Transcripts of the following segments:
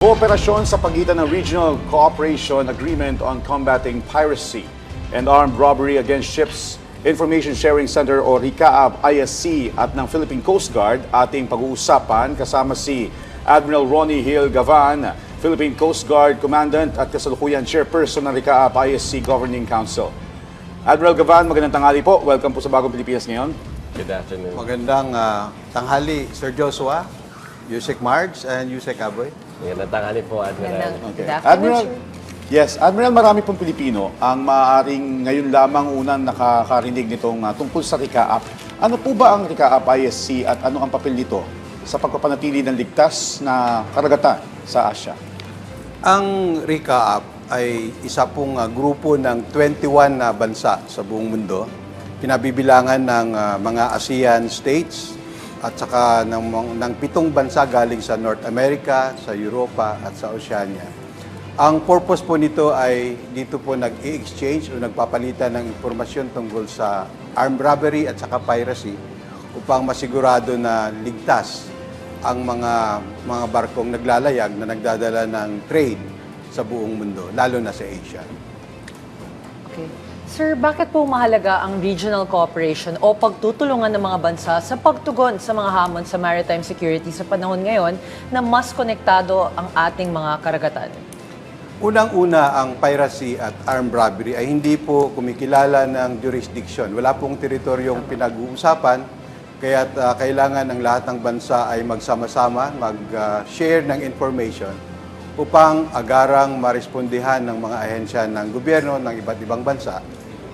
Kooperasyon sa pagitan ng Regional Cooperation Agreement on Combating Piracy and Armed Robbery Against Ships Information Sharing Center o RICAAP-ISC at ng Philippine Coast Guard ating pag-uusapan kasama si Admiral Ronnie Hill Gavan, Philippine Coast Guard Commandant at kasalukuyan Chairperson ng RICAAP-ISC Governing Council. Admiral Gavan, magandang tanghali po. Welcome po sa Bagong Pilipinas ngayon. Good afternoon. Magandang tanghali, Sir Joshua, Yusek Marge, and Yusek Aboy. Magandang tanghali po, Admiral. Okay. Admiral, yes, Admiral, marami pong Pilipino ang maaaring ngayon lamang unang nakakarinig nitong tungkol sa RICAAP. Ano po ba ang RICAAP-ISC at ano ang papel nito sa pagpapanatili ng ligtas na karagatan sa Asya? Ang RICAAP ay isa pong grupo ng 21 na bansa sa buong mundo. Pinabibilangan ng mga ASEAN states at saka ng 7 bansa galing sa North America, sa Europa at sa Oceania. Ang purpose po nito ay dito po nag-i-exchange o nagpapalitan ng impormasyon tungkol sa armed robbery at saka piracy upang masigurado na ligtas ang mga barkong naglalayag na nagdadala ng trade sa buong mundo, lalo na sa Asia. Okay. Sir, bakit po mahalaga ang regional cooperation o pagtutulungan ng mga bansa sa pagtugon sa mga hamon sa maritime security sa panahon ngayon na mas konektado ang ating mga karagatan? Unang-una, ang piracy at armed robbery ay hindi po kumikilala ng jurisdiction. Wala pong teritoryong pinag-uusapan, kaya kailangan ng lahat ng bansa ay magsama-sama, mag-share ng information upang agarang marespondihan ng mga ahensya ng gobyerno ng iba't ibang bansa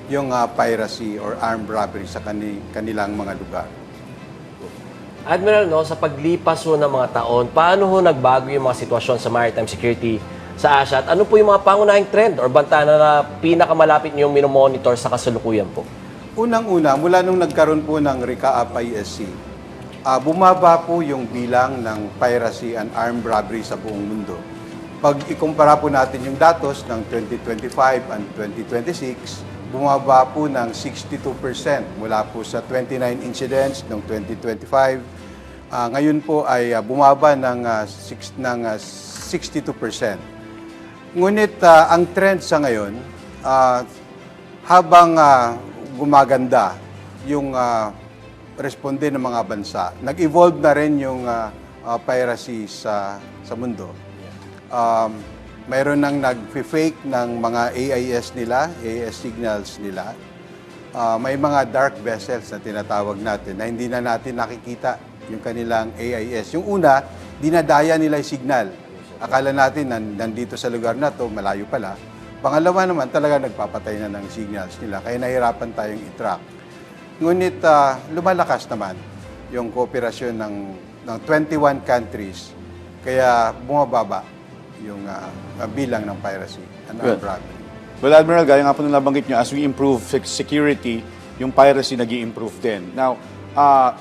yung piracy or armed robbery sa kanilang mga lugar. Admiral, sa paglipas ho ng mga taon, paano ho nagbago yung mga sitwasyon sa maritime security sa Asia? At ano po yung mga pangunahing trend or banta na pinakamalapit niyong minomonitor sa kasalukuyan po? Unang-una, mula nung nagkaroon po ng RICAAP-ISC, bumaba po yung bilang ng piracy and armed robbery sa buong mundo. Pag ikumpara po natin yung datos ng 2025 and 2026, bumaba po ng 62% mula po sa 29 incidents noong 2025. Ngayon po ay bumaba ng 62%. Ngunit ang trend sa ngayon, habang gumaganda yung responde ng mga bansa, nag-evolve na rin yung piracy sa mundo. Mayroon nang nag-fake ng mga AIS nila, AIS signals nila. May mga dark vessels na tinatawag natin na hindi na natin nakikita yung kanilang AIS. Yung una, dinadaya nila yung signal. Akala natin nandito sa lugar na to, malayo pala. Pangalawa naman, talaga nagpapatay na ng signals nila, kaya nahirapan tayong i-track. Ngunit lumalakas naman yung kooperasyon ng 21 countries, kaya bumababa yung bilang ng piracy and armed robbery. Well, Admiral, gaya nga po nung nabanggit nyo, as we improve security, yung piracy nag-i-improve din. Now,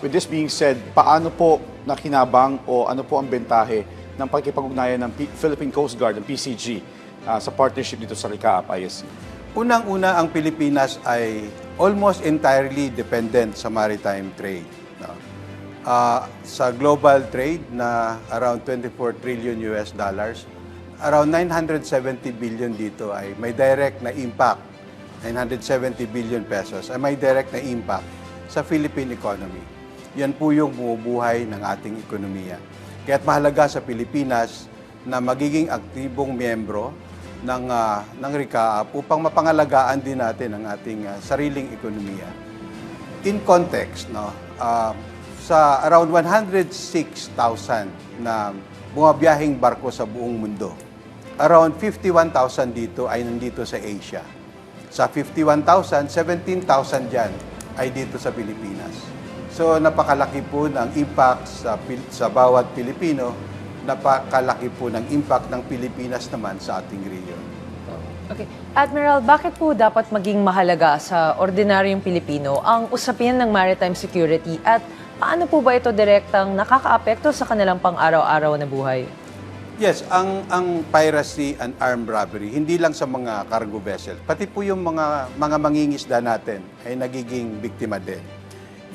with this being said, paano po nakinabang o ano po ang bentahe ng pakikipag-ugnayan ng Philippine Coast Guard, ng PCG, sa partnership dito sa RICAAP-ISC? Unang-una, ang Pilipinas ay almost entirely dependent sa maritime trade. No? Sa global trade na around 24 trillion US dollars, around 970 billion dito ay may direct na impact, 970 billion pesos ay may direct na impact sa Philippine economy. Yan po yung bumubuhay ng ating ekonomiya. Kaya't mahalaga sa Pilipinas na magiging aktibong miyembro ng RICAAP upang mapangalagaan din natin ang ating sariling ekonomiya. In context, sa around 106,000 na bumabiyahing barko sa buong mundo, around 51,000 dito ay nandito sa Asia. Sa 51,000, 17,000 dyan ay dito sa Pilipinas. So napakalaki po ng impact sa bawat Pilipino, napakalaki po ng impact ng Pilipinas naman sa ating region. Okay. Admiral, bakit po dapat maging mahalaga sa ordinaryong Pilipino ang usapin ng maritime security at paano po ba ito direktang nakakaapekto sa kanilang pang-araw-araw na buhay? Yes, ang piracy and armed robbery, hindi lang sa mga cargo vessel, pati po yung mga mangingisda natin ay nagiging biktima din.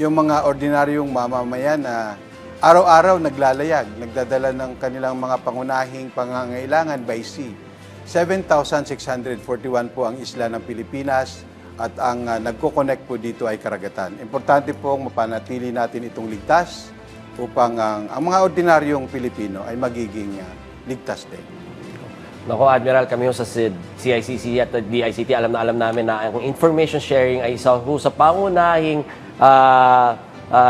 Yung mga ordinaryong mamamayan na araw-araw naglalayag, nagdadala ng kanilang mga pangunahing pangangailangan by sea. 7,641 po ang isla ng Pilipinas at ang nagko-connect po dito ay karagatan. Importante pong mapanatili natin itong ligtas upang ang mga ordinaryong Pilipino ay magiging ligtas din. Nako, Admiral, kami sa CICC at DICT, alam namin na ang information sharing ay isa ho sa pangunahing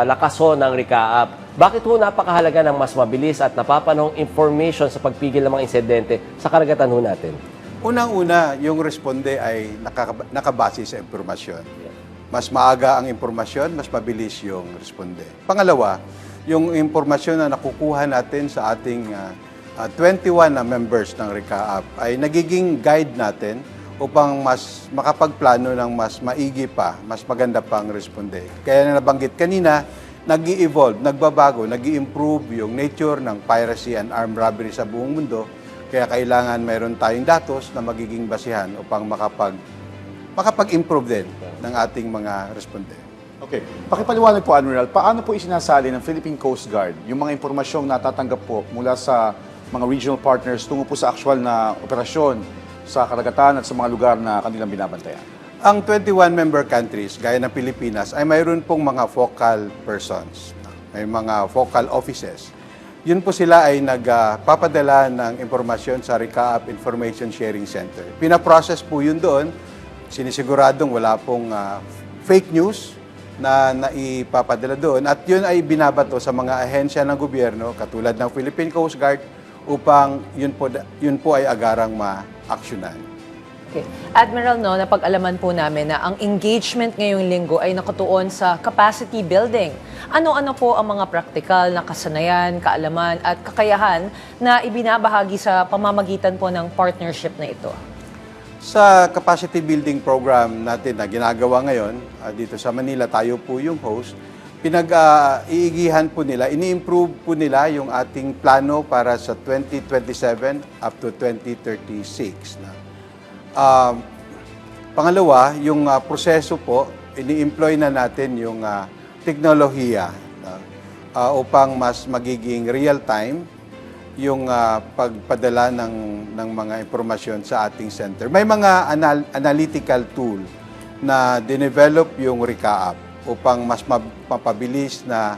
lakas ho ng RICAAP. Bakit ho napakahalaga ng mas mabilis at napapanahong information sa pagpigil ng mga insidente sa karagatan ho natin? Unang-una, yung responde ay nakabase sa impormasyon. Mas maaga ang impormasyon, mas mabilis yung responde. Pangalawa, yung impormasyon na nakukuha natin sa ating 21 na members ng RICAAP ay nagiging guide natin upang mas makapagplano ng mas maigi pa, mas maganda pang responde. Kaya na nabanggit kanina, nag-i-evolve, nagbabago, nag-i-improve yung nature ng piracy and armed robbery sa buong mundo. Kaya kailangan mayroon tayong datos na magiging basihan upang makapag-improve din ng ating mga responde. Okay. Pakipaliwanag po, Admiral, paano po isinasali ng Philippine Coast Guard yung mga impormasyong natatanggap po mula sa mga regional partners tungo po sa actual na operasyon sa karagatan at sa mga lugar na kanilang binabantayan? Ang 21 member countries, gaya ng Pilipinas, ay mayroon pong mga focal persons. May mga focal offices. Yun po sila ay nagpapadala ng impormasyon sa RICAAP Information Sharing Center. Pinaprocess po yun doon. Sinisiguradong wala pong fake news na naipapadala doon. At yun ay binabato sa mga ahensya ng gobyerno, katulad ng Philippine Coast Guard, upang yun po ay agarang ma-aksyonan. Okay. Admiral, napag-alaman po namin na ang engagement ngayong linggo ay nakatuon sa capacity building. Ano-ano po ang mga praktikal na kasanayan, kaalaman at kakayahan na ibinabahagi sa pamamagitan po ng partnership na ito? Sa capacity building program natin na ginagawa ngayon, dito sa Manila, tayo po yung host, iigihan po nila, ini-improve po nila yung ating plano para sa 2027 up to 2036 na. Pangalawa, yung proseso po, ini-employ na natin yung teknolohiya upang mas magiging real-time yung pagpadala ng mga impormasyon sa ating center. May mga analytical tool na dinevelop yung RICAAP upang mas mapabilis na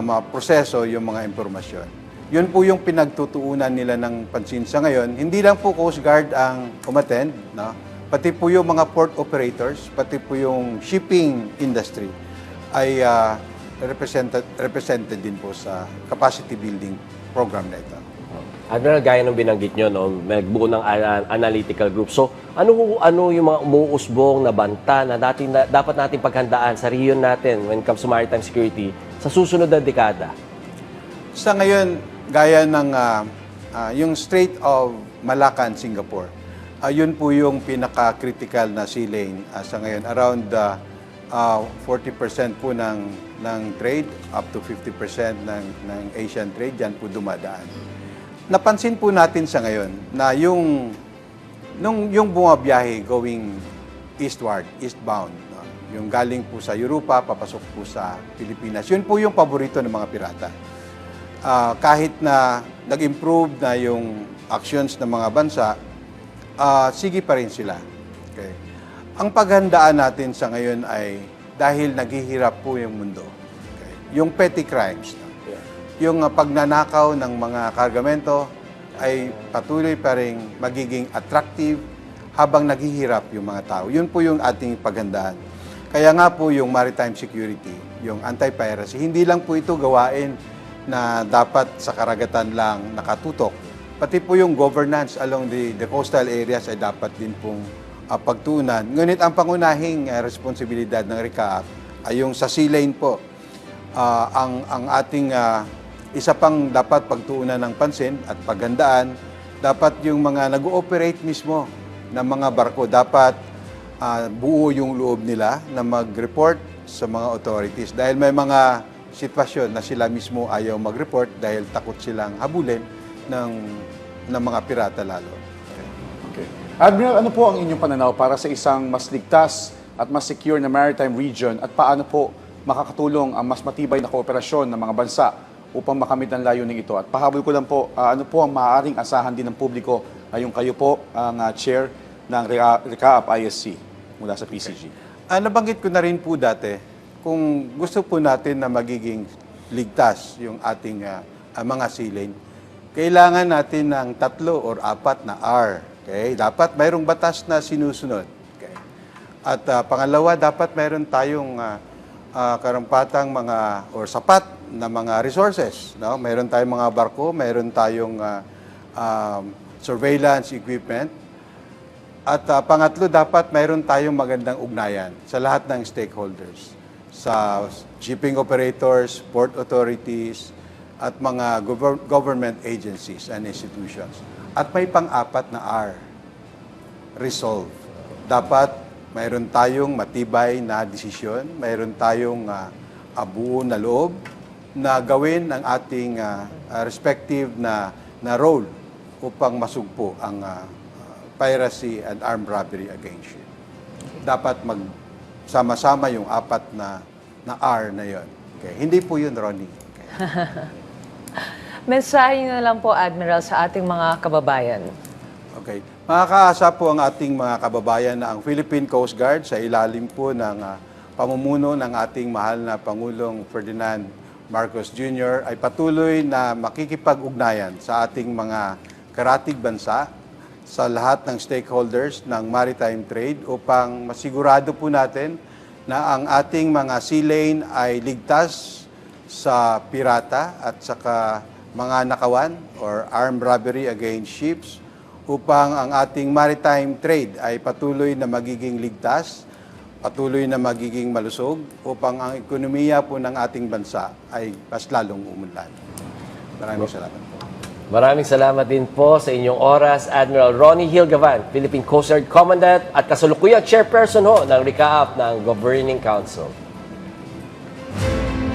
maproseso yung mga impormasyon. Yun po yung pinagtutuunan nila ng pansin sa ngayon. Hindi lang po Coast Guard ang umattend, no? Pati po yung mga port operators, pati po yung shipping industry ay represented din po sa capacity building program na ito. Admiral, gaya ng binanggit nyo, nagbuo ng analytical group. So, ano yung mga umuusbong na banta na dapat natin paghandaan sa region natin when it comes to maritime security sa susunod na dekada? Sa ngayon, gaya ng yung Strait of Malacca, Singapore, yun po yung pinaka-critical na sea lane sa ngayon. Around 40% po ng trade, up to 50% ng Asian trade, dyan po dumadaan. Napansin po natin sa ngayon na yung bumabiyahe going eastbound, no? Yung galing po sa Europa, papasok po sa Pilipinas, yun po yung paborito ng mga pirata. Kahit na nag-improve na yung actions ng mga bansa, sige pa rin sila. Okay. Ang paghandaan natin sa ngayon ay dahil naghihirap po yung mundo. Okay. Yung petty crimes, yung pagnanakaw ng mga kargamento ay patuloy pa rin magiging attractive habang naghihirap yung mga tao. Yun po yung ating paghandaan. Kaya nga po yung maritime security, yung anti-piracy, hindi lang po ito gawain na dapat sa karagatan lang nakatutok. Pati po yung governance along the coastal areas ay dapat din pong pagtuunan. Ngunit ang pangunahing responsibilidad ng RICAAP ay yung sa sea lane po. Ang ating isa pang dapat pagtuunan ng pansin at paghandaan, dapat yung mga nag-ooperate mismo ng mga barko, dapat buo yung loob nila na mag-report sa mga authorities. Dahil may mga sitwasyon na sila mismo ayaw mag-report dahil takot silang habulin ng mga pirata lalo. Okay. Admiral, ano po ang inyong pananaw para sa isang mas ligtas at mas secure na maritime region at paano po makakatulong ang mas matibay na kooperasyon ng mga bansa upang makamit ang layunin ito. At pahabol ko lang po, ano po ang maaaring asahan din ng publiko ngayong kayo po ang chair ng RICAAP ISC mula sa PCG. Nabanggit ko na rin po dati, kung gusto po natin na magiging ligtas yung ating mga silane, kailangan natin ng 3 or 4 na R. Okay? Dapat mayroong batas na sinusunod. Okay? At pangalawa, dapat mayroon tayong karampatang mga or sapat na mga resources. No? Mayroon tayong mga barko, mayroon tayong surveillance equipment. At pangatlo, dapat mayroon tayong magandang ugnayan sa lahat ng stakeholders. Sa shipping operators, port authorities, at mga government agencies and institutions. At may pang-4 na R, resolve. Dapat mayroon tayong matibay na desisyon, mayroon tayong buo na loob na gawin ang ating respective na role upang masugpo ang piracy and armed robbery against ship. Dapat magsama-sama yung 4 na R na yon. Okay. Hindi po yun, Ronnie. Okay. Mensahe na lang po, Admiral, sa ating mga kababayan. Okay. Makakaasa po ang ating mga kababayan na ang Philippine Coast Guard sa ilalim po ng pamumuno ng ating mahal na Pangulong Ferdinand Marcos Jr. ay patuloy na makikipag-ugnayan sa ating mga karatig bansa sa lahat ng stakeholders ng maritime trade upang masigurado po natin na ang ating mga sea lane ay ligtas sa pirata at saka mga nakawan or armed robbery against ships upang ang ating maritime trade ay patuloy na magiging ligtas, patuloy na magiging malusog upang ang ekonomiya po ng ating bansa ay mas lalong umunlad. Maraming salamat po. Maraming salamat din po sa inyong oras, Admiral Ronnie Hilgavan, Philippine Coast Guard Commandant at kasalukuyang chairperson ho ng RICAAP ng Governing Council.